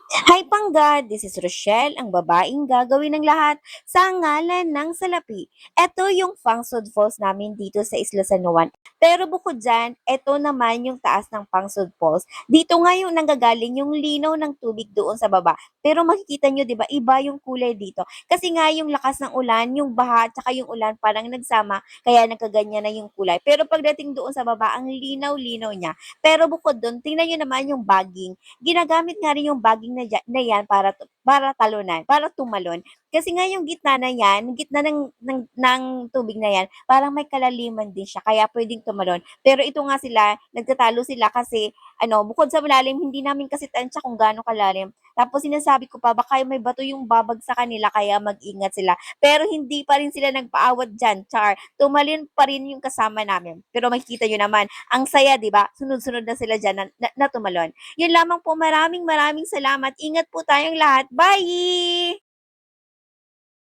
Hi Pangga, this is Rochelle, ang babaeng gagawin ng lahat sa ngalan ng salapi. Ito yung Fangsud Falls namin dito sa Isla San Juan. Pero bukod dyan, ito naman yung taas ng Fangsud Falls. Dito nga yung nanggagaling yung linaw ng tubig doon sa baba. Pero makikita nyo, di ba, iba yung kulay dito. Kasi nga yung lakas ng ulan, yung baha, tsaka yung ulan parang nagsama, kaya nagkaganyan na yung kulay. Pero pagdating doon sa baba, ang linaw-linaw niya. Pero bukod doon, tingnan nyo naman yung bagging ginagamit nga rin yung bagging na yan para talunan, para tumalon. Kasi nga yung gitna na yan, gitna ng tubig na yan, parang may kalaliman din siya, kaya pwedeng tumalon. Pero ito nga sila, nagtatalo sila kasi, bukod sa malalim, hindi namin kasi tansya kung gaano kalalim. Tapos sinasabi ko pa, baka may bato yung babag sa kanila, kaya mag-ingat sila. Pero hindi pa rin sila nagpaawat dyan, char. Tumalon pa rin yung kasama namin. Pero makikita nyo naman, ang saya, di ba? Sunod-sunod na sila dyan na tumalon. Yun lamang po, maraming maraming salamat. Ingat po tayong lahat. Bye!